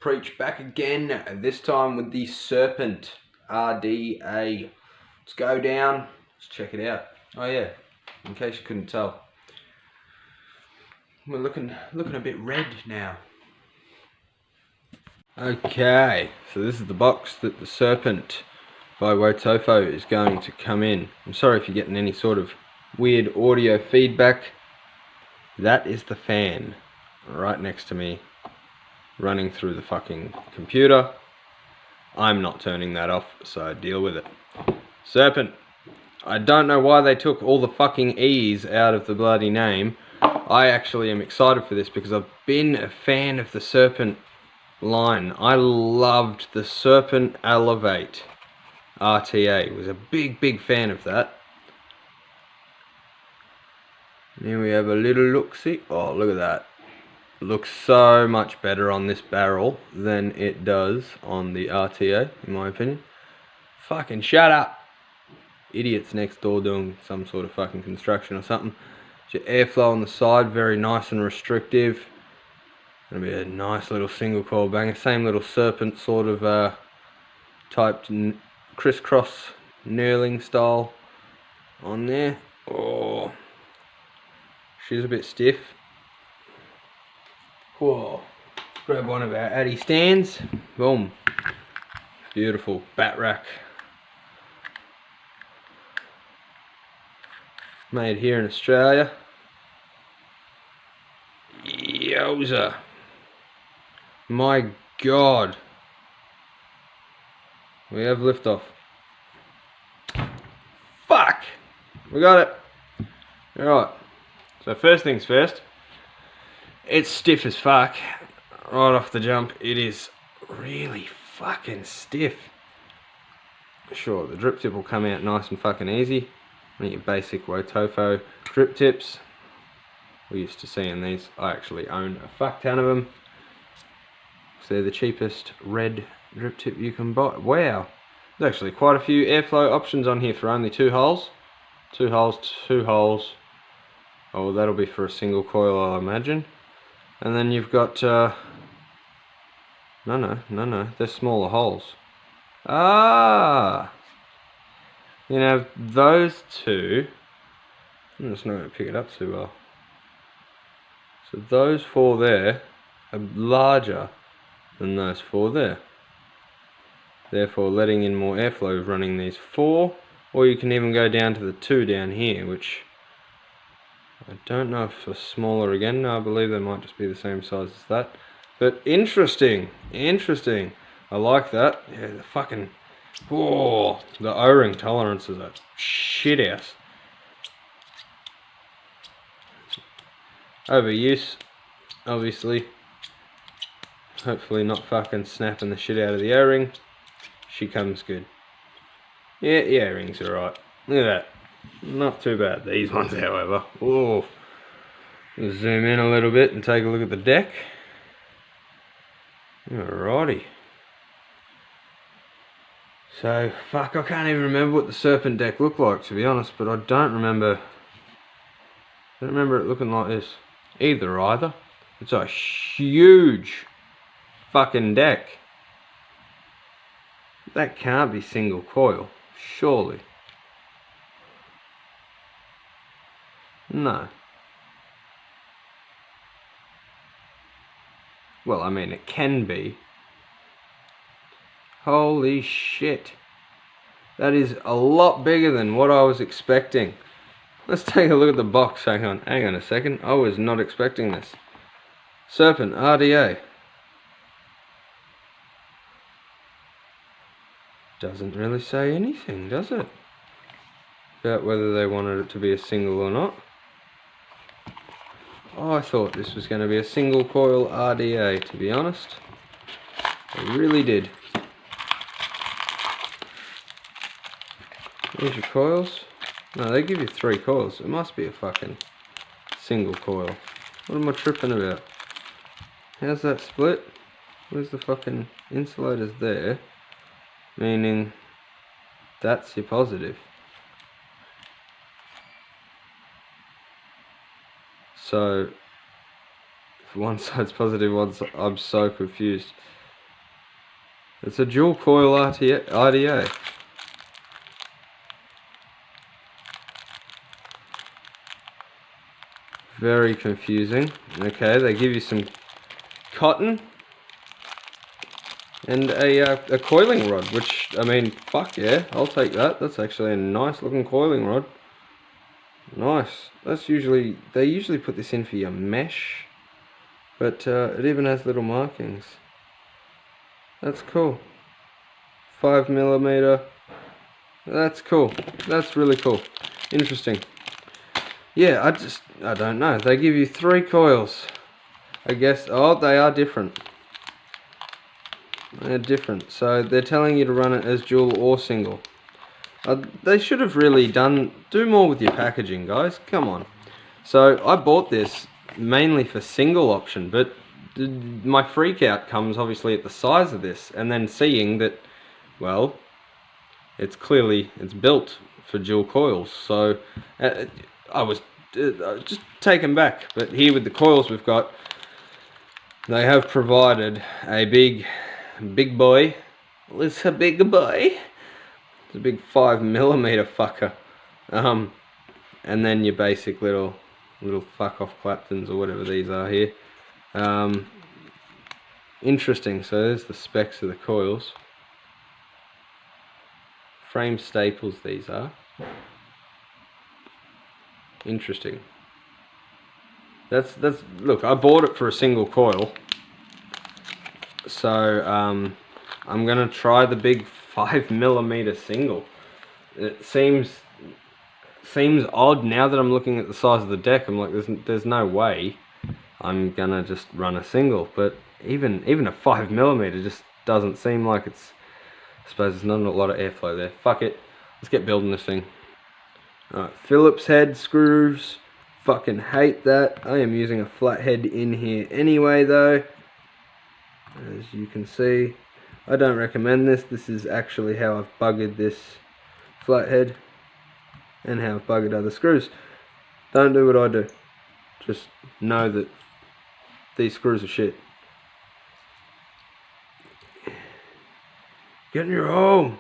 Preach back again, this time with the SRPNT RDA. Let's go down, let's check it out. Oh yeah, in case you couldn't tell. We're looking a bit red now. Okay, so this is the box that the SRPNT by Wotofo is going to come in. I'm sorry if you're getting any sort of weird audio feedback. That is the fan right next to me, running through the fucking computer. I'm not turning that off, so deal with it. SRPNT. I don't know why they took all the fucking E's out of the bloody name. I actually am excited for this because I've been a fan of the SRPNT line. I loved the SRPNT Elevate RTA. Was a big fan of that. And here we have a little look-see. Oh, look at that. Looks so much better on this barrel than it does on the RTA, in my opinion. Fucking shut up! Idiots next door doing some sort of fucking construction or something. Your airflow on the side, very nice and restrictive. Gonna be a nice little single coil banger. Same little SRPNT sort of typed crisscross knurling style on there. Oh, she's a bit stiff. Whoa. Grab one of our Addy stands. Boom. Beautiful bat rack. Made here in Australia. Yowza. My God. We have liftoff. Fuck! We got it. Alright. So first things first. It's stiff as fuck. Right off the jump, it is really fucking stiff. Sure, the drip tip will come out nice and fucking easy. Your basic Wotofo drip tips. We're used to seeing these. I actually own a fuck ton of them. So they're the cheapest red drip tip you can buy. Wow, there's actually quite a few airflow options on here for only 2 holes. 2 holes, 2 holes. Oh, well, that'll be for a single coil, I imagine. And then you've got no, they're smaller holes. Ah, you know, those two, I'm just not going to pick it up too well. So those 4 there are larger than those 4 there. Therefore letting in more airflow running these 4, or you can even go down to the 2 down here, which I don't know if they're smaller again. No, I believe they might just be the same size as that. But interesting. I like that. Yeah, the fucking... Oh, the O-ring tolerances are shit ass. Overuse, obviously. Hopefully not fucking snapping the shit out of the O-ring. She comes good. Yeah, the O-rings are right. Look at that. Not too bad, these ones, however. Oh, zoom in a little bit and take a look at the deck. Alrighty. So, fuck, I can't even remember what the SRPNT deck looked like, to be honest, but I don't remember it looking like this. Either. It's a huge fucking deck. That can't be single coil, surely. No. Well, I mean, it can be. Holy shit. That is a lot bigger than what I was expecting. Let's take a look at the box. Hang on a second. I was not expecting this. SRPNT RDA. Doesn't really say anything, does it? About whether they wanted it to be a single or not. Oh, I thought this was going to be a single coil RDA, to be honest. I really did. Here's your coils. No, they give you 3 coils. It must be a fucking single coil. What am I tripping about? How's that split? Where's the fucking insulators there? Meaning that's your positive. So if one side's positive, I'm so confused. It's a dual coil RDA. Very confusing. Okay, they give you some cotton and a coiling rod, which, I mean, fuck yeah, I'll take that. That's actually a nice looking coiling rod. Nice. That's usually, they usually put this in for your mesh, but it even has little markings. That's cool. 5mm. That's cool. That's really cool. Interesting. Yeah, I don't know. They give you 3 coils. I guess, oh, they are different. They're different. So they're telling you to run it as dual or single. They should have really do more with your packaging, guys. Come on. So I bought this mainly for single option, but my freak out comes obviously at the size of this, and then seeing that, well, it's built for dual coils. So I was just taken back. But here with the coils we've got, they have provided a big boy. It's a big boy. It's a big 5mm fucker. And then your basic little fuck off Claptons or whatever these are here. Interesting. So there's the specs of the coils. Frame staples these are. Interesting. That's look, I bought it for a single coil. So I'm gonna try the big 5mm single. It seems odd now that I'm looking at the size of the deck. I'm like, there's no way I'm gonna just run a single. But even a 5mm just doesn't seem like it's. I suppose there's not a lot of airflow there. Fuck it, let's get building this thing. Alright, Phillips head screws. Fucking hate that. I am using a flathead in here anyway though. As you can see, I don't recommend this. This is actually how I've buggered this flathead and how I've buggered other screws. Don't do what I do. Just know that these screws are shit. Get in your home.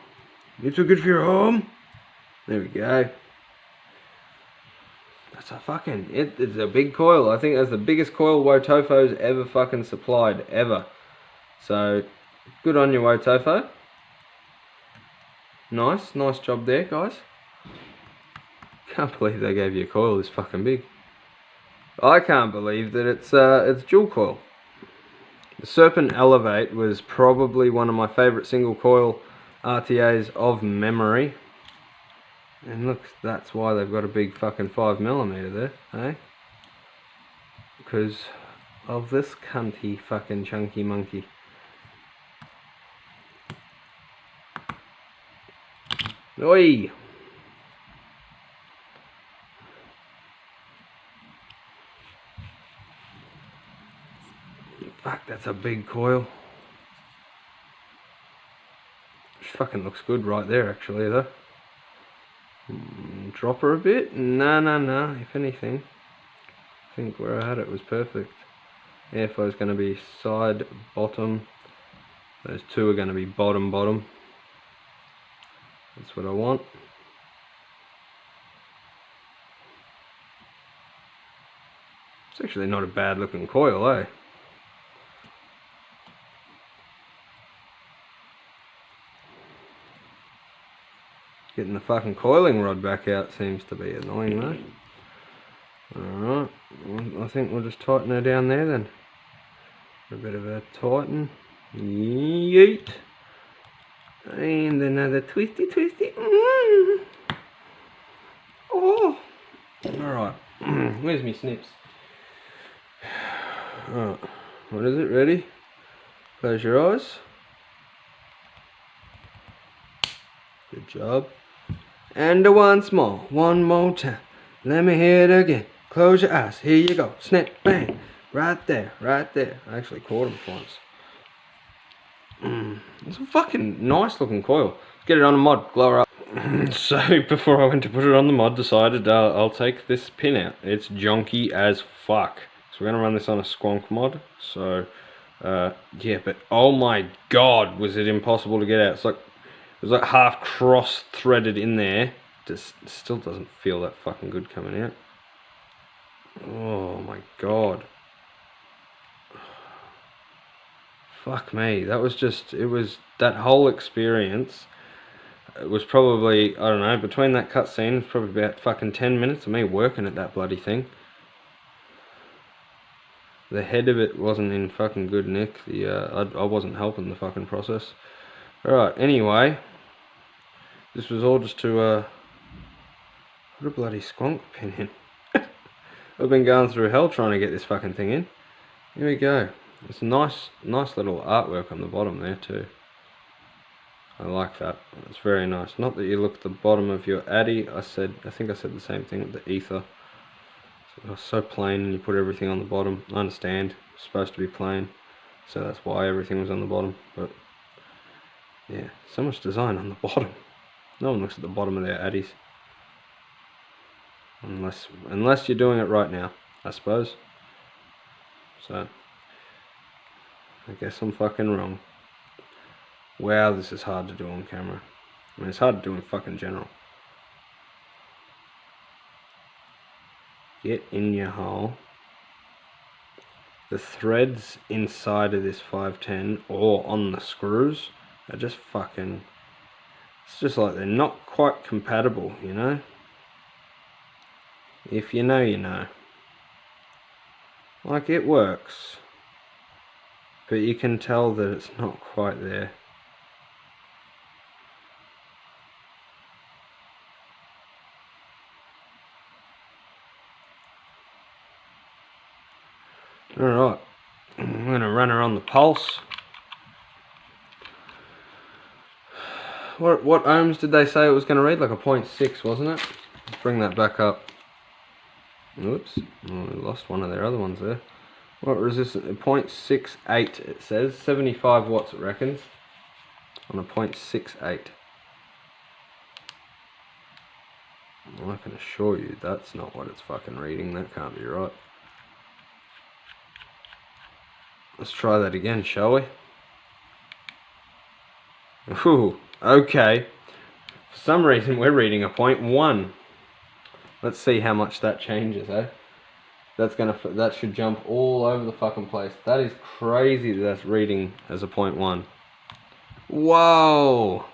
It's so good for your home. There we go. That's a fucking, it's a big coil. I think that's the biggest coil Wotofo's ever fucking supplied, ever. So, good on you, Wotofo. Nice job there, guys. Can't believe they gave you a coil this fucking big. I can't believe that it's dual coil. The Serpent Elevate was probably one of my favourite single coil RTAs of memory. And look, that's why they've got a big fucking 5mm there, eh? Because of this cunty fucking chunky monkey. Oi! Fuck, that's a big coil. Which fucking looks good right there actually though. Drop her a bit? No. If anything, I think where I had it was perfect. Airflow is going to be side, bottom. Those two are going to be bottom. That's what I want. It's actually not a bad looking coil, eh? Getting the fucking coiling rod back out seems to be annoying though. Alright, I think we'll just tighten her down there then. A bit of a tighten. Yeet. And another twisty. Oh. Alright. Where's me snips? Alright. What is it? Ready? Close your eyes. Good job. And once more. One more time. Let me hear it again. Close your eyes. Here you go. Snap. Bang. Right there. I actually caught him once. It's a fucking nice looking coil. Let's get it on a mod. Glow her up. So before I went to put it on the mod, decided I'll take this pin out. It's junky as fuck. So we're going to run this on a squonk mod. So Yeah, but oh my god, was it impossible to get out. It was like half cross threaded in there. Just still doesn't feel that fucking good coming out. Oh my god. Fuck me, that was just, it was, that whole experience, it was probably, I don't know, between that cutscene, it was probably about fucking 10 minutes of me working at that bloody thing. The head of it wasn't in fucking good nick. I wasn't helping the fucking process. Alright, anyway, this was all just to, put a bloody squonk pin in. I've been going through hell trying to get this fucking thing in. Here we go. It's a nice little artwork on the bottom there too. I like that. It's very nice. Not that you look at the bottom of your Addy. I think I said the same thing with the ether. It's so plain and you put everything on the bottom. I understand. It's supposed to be plain. So that's why everything was on the bottom. But yeah, so much design on the bottom. No one looks at the bottom of their Addies. Unless you're doing it right now, I suppose. So I guess I'm fucking wrong. Wow, this is hard to do on camera. I mean, it's hard to do in fucking general. Get in your hole. The threads inside of this 510 or on the screws are just fucking, it's just like they're not quite compatible, you know? If you know, you know. Like, it works, but you can tell that it's not quite there. Alright, I'm going to run her on the pulse. What ohms did they say it was going to read? Like a 0.6, wasn't it? Let's bring that back up. Oops, oh, we lost one of their other ones there. What resistance? 0.68 it says. 75 watts it reckons. On a 0.68. Well, I can assure you that's not what it's fucking reading. That can't be right. Let's try that again, shall we? Ooh, okay. For some reason we're reading a 0.1. Let's see how much that changes, eh? That should jump all over the fucking place. That is crazy that that's reading as a 0.1. Whoa!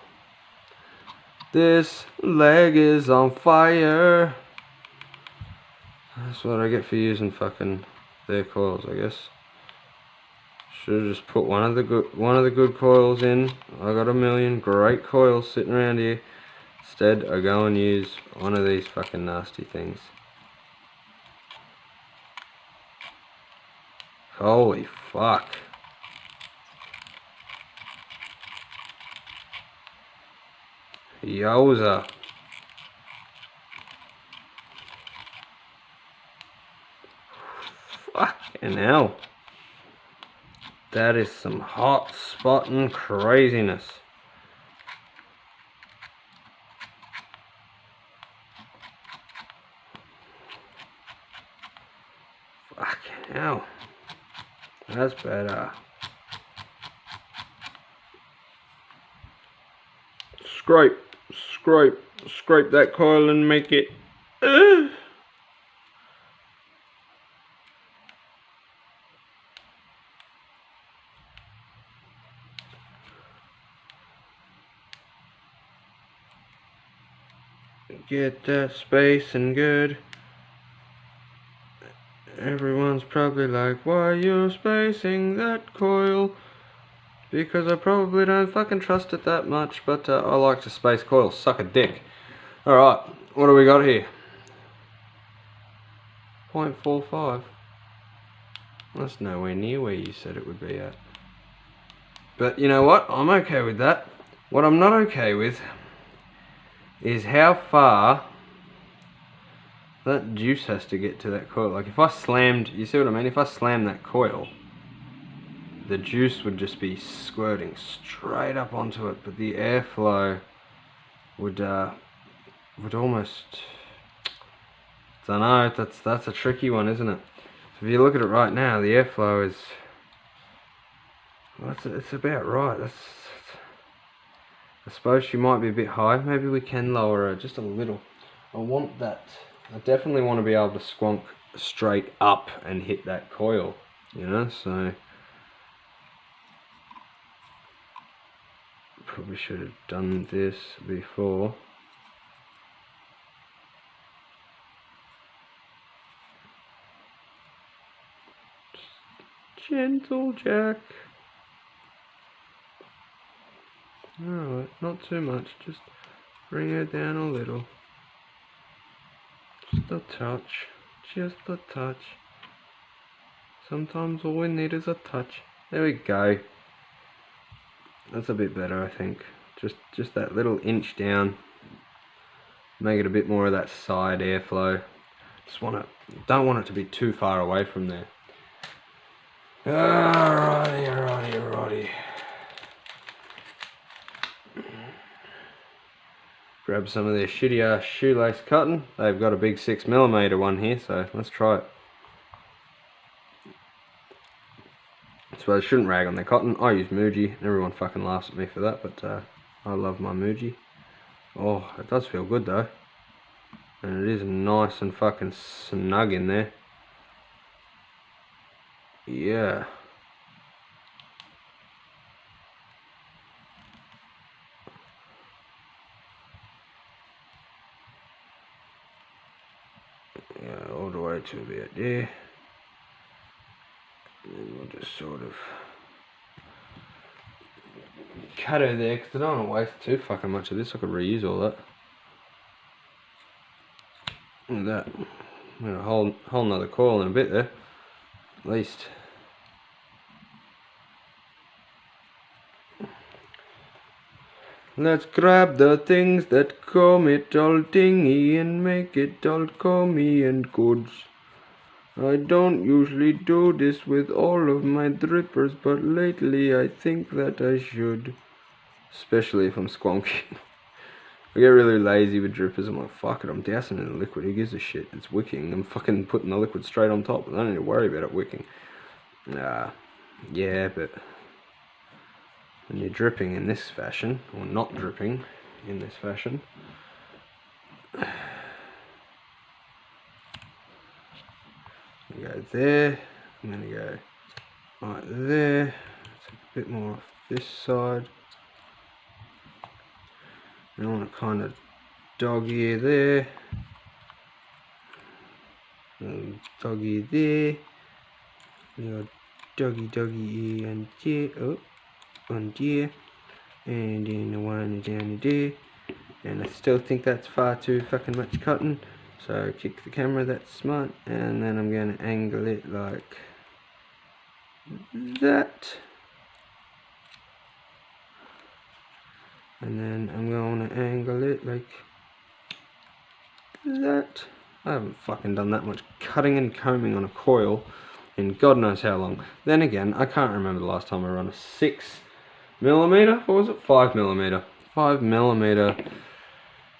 This leg is on fire. That's what I get for using fucking their coils, I guess. Should have just put one of the good coils in. I got a million great coils sitting around here. Instead, I go and use one of these fucking nasty things. Holy fuck. Yowza. Fucking hell. That is some hot spotting craziness. Fucking hell. That's better. Scrape, scrape, scrape that coil and make it. Get that spacing good. Everyone's probably like, why you spacing that coil? Because I probably don't fucking trust it that much, but I like to space coils. Suck a dick. Alright, what do we got here? 0.45. That's nowhere near where you said it would be at. But you know what? I'm okay with that. What I'm not okay with is how far that juice has to get to that coil. Like if I slammed, you see what I mean? If I slammed that coil, the juice would just be squirting straight up onto it, but the airflow would almost, I don't know, that's a tricky one, isn't it? So if you look at it right now, the airflow is Well, it's about right. I suppose she might be a bit high. Maybe we can lower her just a little. I want that. I definitely want to be able to squonk straight up and hit that coil, you know, so probably should have done this before. Just gentle, Jack. Alright, not too much, just bring her down a little. Just a touch, just a touch. Sometimes all we need is a touch. There we go. That's a bit better, I think. Just that little inch down. Make it a bit more of that side airflow. Don't want it to be too far away from there. Alrighty. Grab some of their shitty ass shoelace cotton. They've got a big 6mm one here, so let's try it. I suppose I shouldn't rag on their cotton. I use Muji. Everyone fucking laughs at me for that, but I love my Muji. Oh, it does feel good though. And it is nice and fucking snug in there. Yeah. Yeah, all the way to about there. And then we'll just sort of cut her there, because I don't want to waste too fucking much of this. I could reuse all that. Look at that. I'm gonna whole another coil in a bit there. At least. Let's grab the things that comb it all dingy and make it all comey and good. I don't usually do this with all of my drippers, but lately I think that I should. Especially if I'm squonking. I get really lazy with drippers. I'm like, fuck it, I'm dousing it in the liquid. Who gives a shit? It's wicking. I'm fucking putting the liquid straight on top. I don't need to worry about it wicking. Yeah, but when you're dripping in this fashion, or not dripping in this fashion, I'm gonna go there. I'm gonna go right there. Take a bit more off this side. I want to kind of dog ear there, doggy there, doggy ear and there, on there, and then the one down there. And I still think that's far too fucking much cotton, so kick the camera, that's smart. And then I'm going to angle it like that. And then I'm going to angle it like that. I haven't fucking done that much cutting and combing on a coil in God knows how long. Then again, I can't remember the last time I run a 6mm, what was it, 5mm 5mm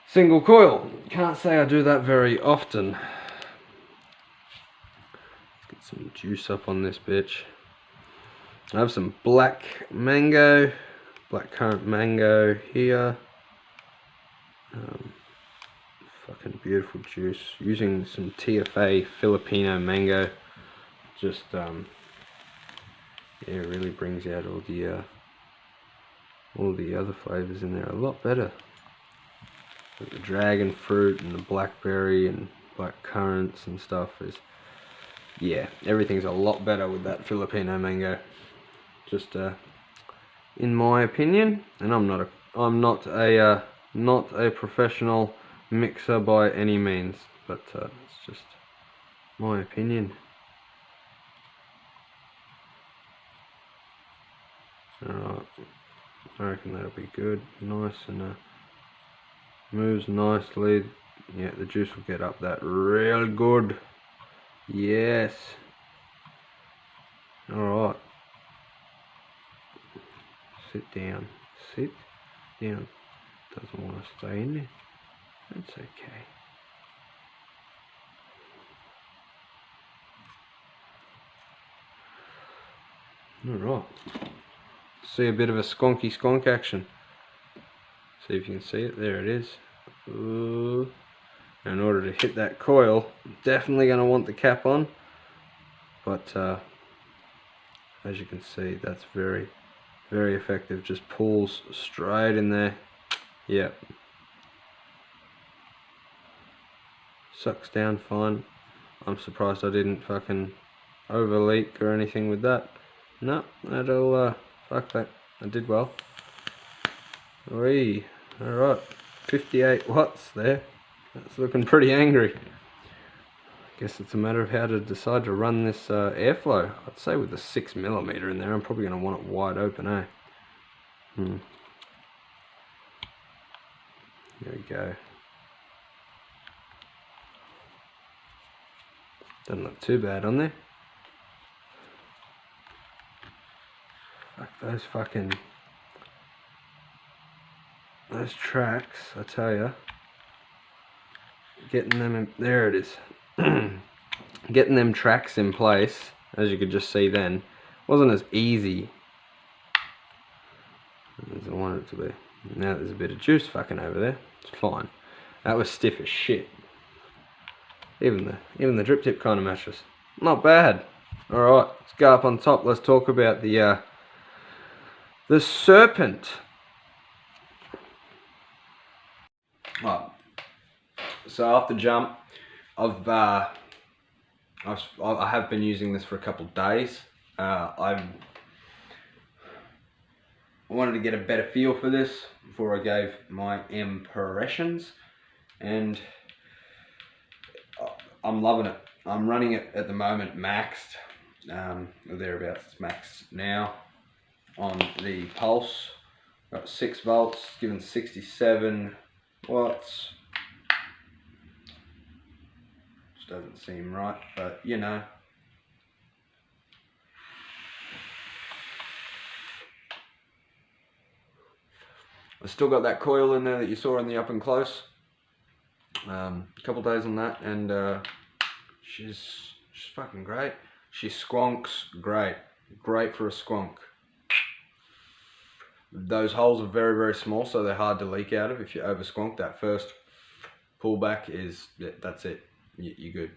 single coil. Can't say I do that very often. Let's get some juice up on this bitch. I have some black currant mango here. Fucking beautiful juice. Using some TFA Filipino mango. Just yeah, it really brings out all the other flavors in there a lot better. Like the dragon fruit and the blackberry and black currants and stuff is, yeah, everything's a lot better with that Filipino mango. Just in my opinion, and I'm not a professional mixer by any means, but it's just my opinion. Alright, I reckon that'll be good, nice, and moves nicely. Yeah, the juice will get up that real good. Yes. Alright. Sit down. Sit down. Doesn't want to stay in there. That's okay. Alright. see a bit of a squonky squonk action. See if you can see it. There it is. Ooh. In order to hit that coil, definitely going to want the cap on. But as you can see, that's very, very effective. Just pulls straight in there. Yep. Sucks down fine. I'm surprised I didn't fucking over leak or anything with that. No, that'll fuck that. I did well. Wee. Alright. 58 watts there. That's looking pretty angry. Guess it's a matter of how to decide to run this airflow. I'd say with a 6mm in there, I'm probably going to want it wide open, eh? There we go. Doesn't look too bad on there. Fuck those tracks, I tell ya. Getting them in, there it is. Getting them tracks in place, as you could just see then, wasn't as easy as I wanted it to be. Now there's a bit of juice fucking over there. It's fine. That was stiff as shit. Even the drip tip kind of matches. Not bad. Alright, let's go up on top. Let's talk about the Serpent. Right. So off the jump, I have been using this for a couple of days. I wanted to get a better feel for this before I gave my impressions, and I'm loving it. I'm running it at the moment maxed, or thereabouts. It's maxed now on the pulse. Got 6 volts, given 67 watts. Which doesn't seem right, but you know. I've still got that coil in there that you saw in the up and close. A couple days on that, and she's fucking great. She squonks great. Great for a squonk. Those holes are very, very small, so they're hard to leak out of. If you over squonk, that first pullback is, that's it. You're good.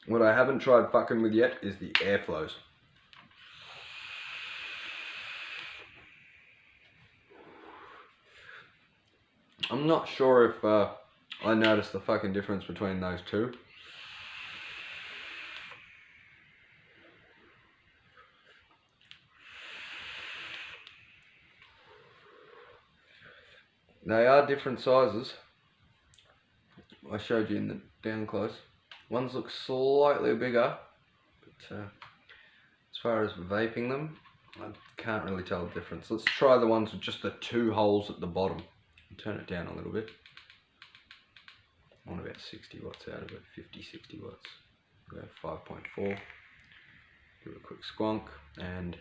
What I haven't tried fucking with yet is the airflows. I'm not sure if I noticed the fucking difference between those two. They are different sizes. I showed you in the down close. Ones look slightly bigger, but as far as vaping them, I can't really tell the difference. Let's try the ones with just the 2 holes at the bottom. Turn it down a little bit. I want about 60 watts out of it, 50, 60 watts. Go 5.4. Give it a quick squonk and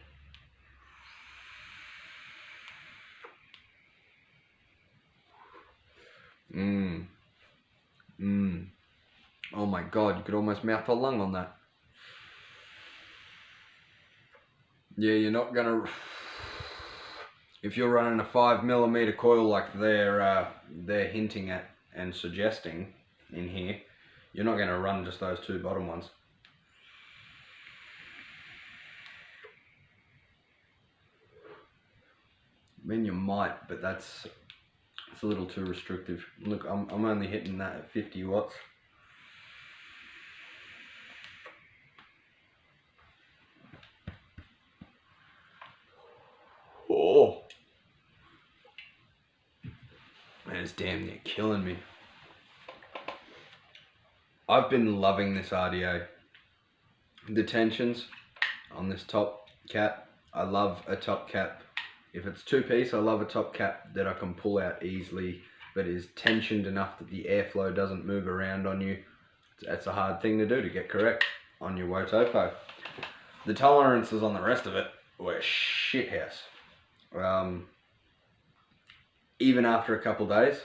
oh my god, you could almost mouth a lung on that. Yeah, you're not gonna, if you're running a 5mm coil like they're hinting at and suggesting in here, you're not gonna run just those 2 bottom ones. I mean, you might, but it's a little too restrictive. Look, I'm only hitting that at 50 watts. Oh, man, it's damn near killing me. I've been loving this RDA. The tensions on this top cap, I love a top cap. If it's 2-piece, I love a top cap that I can pull out easily, but is tensioned enough that the airflow doesn't move around on you. That's a hard thing to do to get correct on your Wotofo. The tolerances on the rest of it were shithouse. Even after a couple days,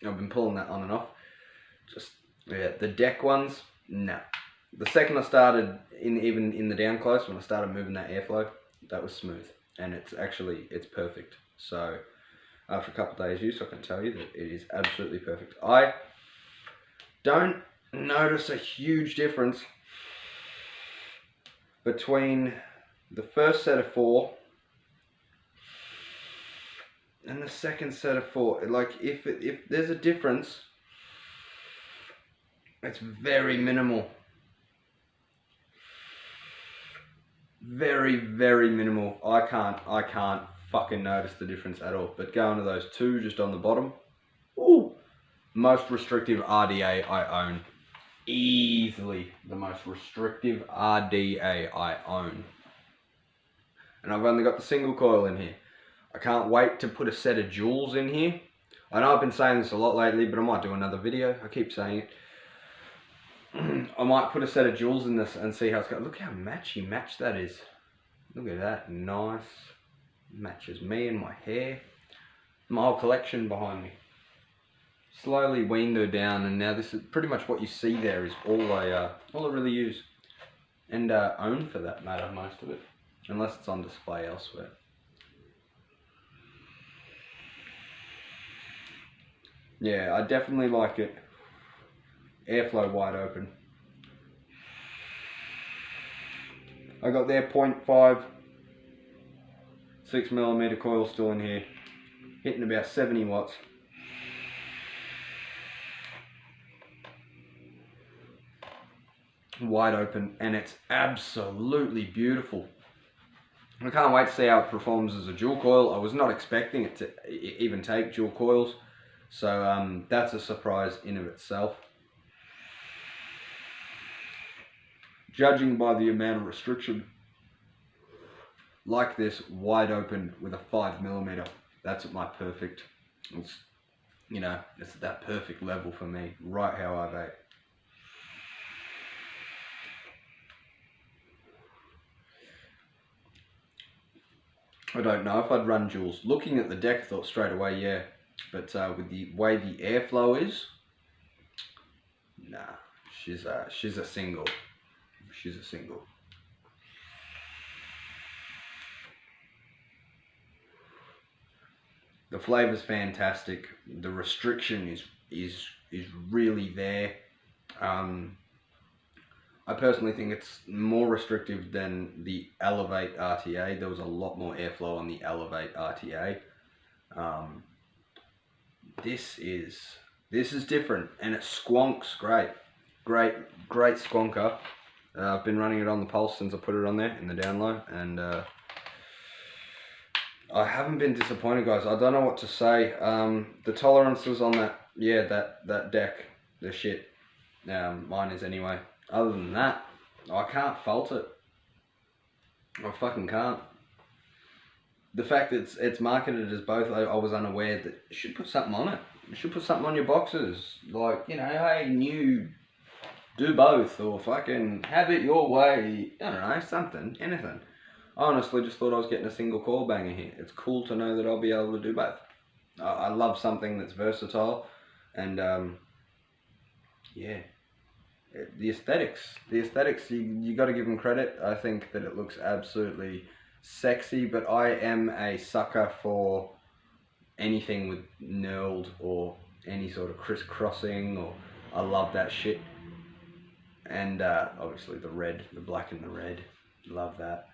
I've been pulling that on and off. Just, yeah, the deck ones, no. The second I started, even in the down close, when I started moving that airflow, that was smooth. And it's perfect. So after a couple of days use, I can tell you that it is absolutely perfect. I don't notice a huge difference between the first set of 4 and the second set of 4. Like if there's a difference, it's very minimal. Very, very minimal. I can't fucking notice the difference at all. But going to those 2 just on the bottom, ooh, most restrictive RDA I own. Easily the most restrictive RDA I own. And I've only got the single coil in here. I can't wait to put a set of jewels in here. I know I've been saying this a lot lately, but I might do another video. I keep saying it. I might put a set of jewels in this and see how it's going. Look how matchy that is. Look at that, nice. Matches me and my hair. My whole collection behind me. Slowly weaned her down, and now this is pretty much what you see there is all I really use. And own for that matter, most of it. Unless it's on display elsewhere. Yeah, I definitely like it. Airflow wide open. I got their 0.5 6mm coil still in here, hitting about 70 watts. Wide open, and it's absolutely beautiful. I can't wait to see how it performs as a dual coil. I was not expecting it to even take dual coils, so that's a surprise in of itself. Judging by the amount of restriction, like this, wide open with a 5mm, that's at my perfect, it's, you know, it's at that perfect level for me, right how I've ate. I don't know if I'd run duals. Looking at the deck, I thought straight away, yeah, but with the way the airflow is, nah, she's a single. She's a single. The flavor's fantastic. The restriction is really there. I personally think it's more restrictive than the Elevate RTA. There was a lot more airflow on the Elevate RTA. This is different, and it squonks great. Great squonker. I've been running it on the pulse since I put it on there in the down low, and I haven't been disappointed, guys. I don't know what to say. The tolerances on that, yeah, that deck, they're shit. Mine is anyway. Other than that, I can't fault it. I fucking can't. The fact that it's marketed as both, I was unaware that you should put something on it. You should put something on your boxes. Like, you know, hey, new, do both, or fucking have it your way. I don't know, something, anything. I honestly just thought I was getting a single coil banger here. It's cool to know that I'll be able to do both. I love something that's versatile, and yeah. The aesthetics, you got to give them credit. I think that it looks absolutely sexy, but I am a sucker for anything with knurled or any sort of crisscrossing, or I love that shit. And obviously the red, the black and the red, love that.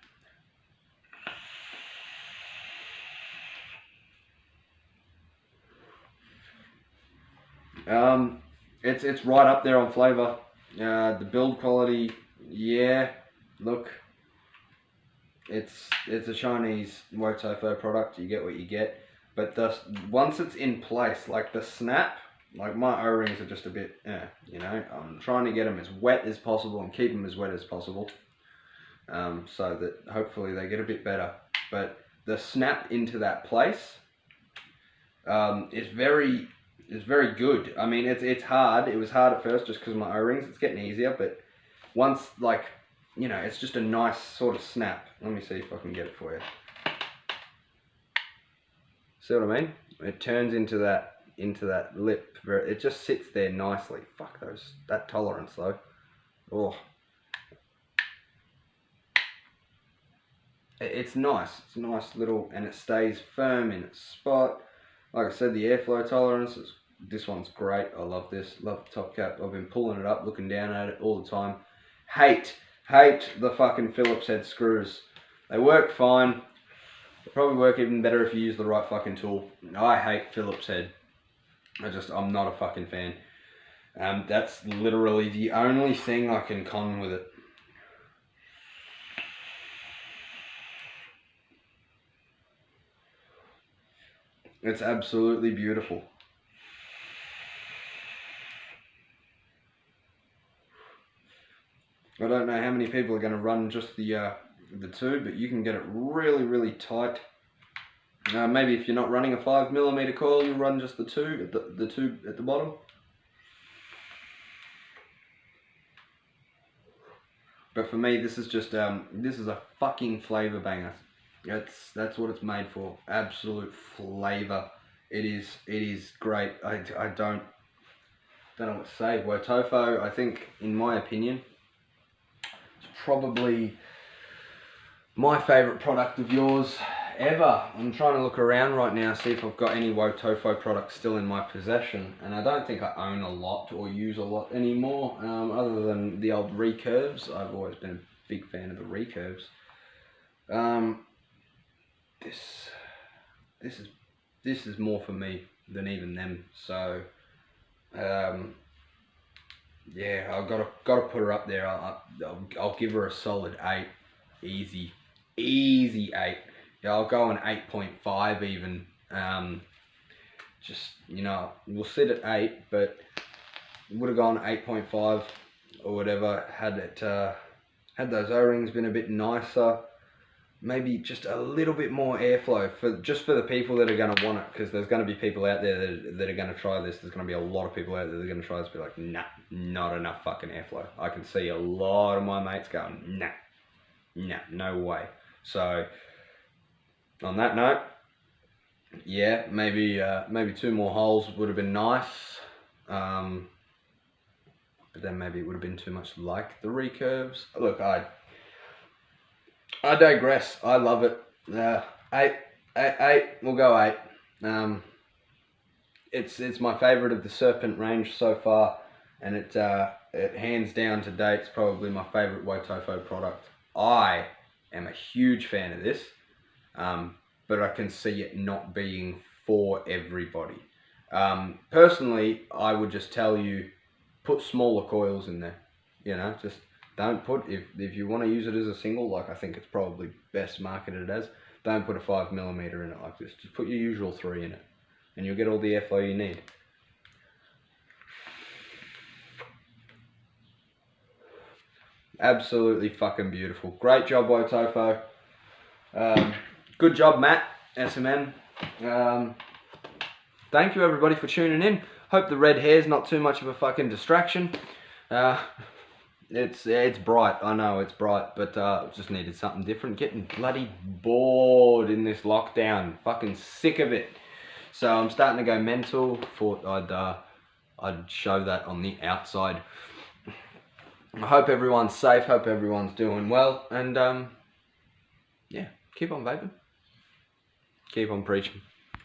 It's right up there on flavor. The build quality, yeah, look, it's a Chinese Wotofo product. You get what you get, but once it's in place, like the snap, like my O-rings are just a bit, you know, I'm trying to get them as wet as possible and keep them as wet as possible, so that hopefully they get a bit better. But the snap into that place is very good. I mean, it's hard. It was hard at first just because of my O-rings. It's getting easier, but once, like, you know, it's just a nice sort of snap. Let me see if I can get it for you. See what I mean? It turns into that lip. It just sits there nicely. Fuck that tolerance though. Oh. It's nice. It's a nice little, and it stays firm in its spot. Like I said, the airflow tolerance is, this one's great. I love this. Love the top cap. I've been pulling it up, looking down at it all the time. Hate the fucking Phillips head screws. They work fine. They probably work even better if you use the right fucking tool. I hate Phillips head. I'm not a fucking fan. That's literally the only thing I can con with it. It's absolutely beautiful. I don't know how many people are going to run just the tube, but you can get it really, really tight. Maybe if you're not running a 5mm coil, you run just the tube, the tube at the bottom. But for me, this is just this is a fucking flavor banger. That's what it's made for. Absolute flavor. It is great. I don't know what to say. Wotofo, I think, in my opinion, it's probably my favorite product of yours ever. I'm trying to look around right now, see if I've got any Wotofo products still in my possession, and I don't think I own a lot or use a lot anymore, other than the old recurves. I've always been a big fan of the recurves. This is more for me than even them. So yeah, I've got to put her up there. I'll give her a solid 8, easy 8. Yeah, I'll go an 8.5 even. Just, you know, we'll sit at 8, but would have gone 8.5 or whatever had it had those O-rings been a bit nicer. Maybe just a little bit more airflow for the people that are going to want it, because there's going to be people out there that are going to try this. There's going to be a lot of people out there that are going to try this, be like, nah, not enough fucking airflow. I can see a lot of my mates going, nah, no way. So on that note, yeah, maybe 2 more holes would have been nice, but then maybe it would have been too much like the recurves. Look, I digress. I love it. 8. We'll go 8. It's my favorite of the Serpent range so far, and it hands down to date, it's probably my favorite Wotofo product. I am a huge fan of this, but I can see it not being for everybody. Personally, I would just tell you, put smaller coils in there. You know, just don't put, if you want to use it as a single, like I think it's probably best marketed as, don't put a 5mm in it like this. Just put your usual 3 in it, and you'll get all the airflow you need. Absolutely fucking beautiful. Great job, Wotofo. Good job, Matt, SMN. Thank you, everybody, for tuning in. Hope the red hair's not too much of a fucking distraction. It's bright, I know it's bright, but just needed something different. Getting bloody bored in this lockdown. Fucking sick of it. So I'm starting to go mental. Thought I'd show that on the outside. I hope everyone's safe, hope everyone's doing well, and yeah, keep on vaping. Keep on preaching.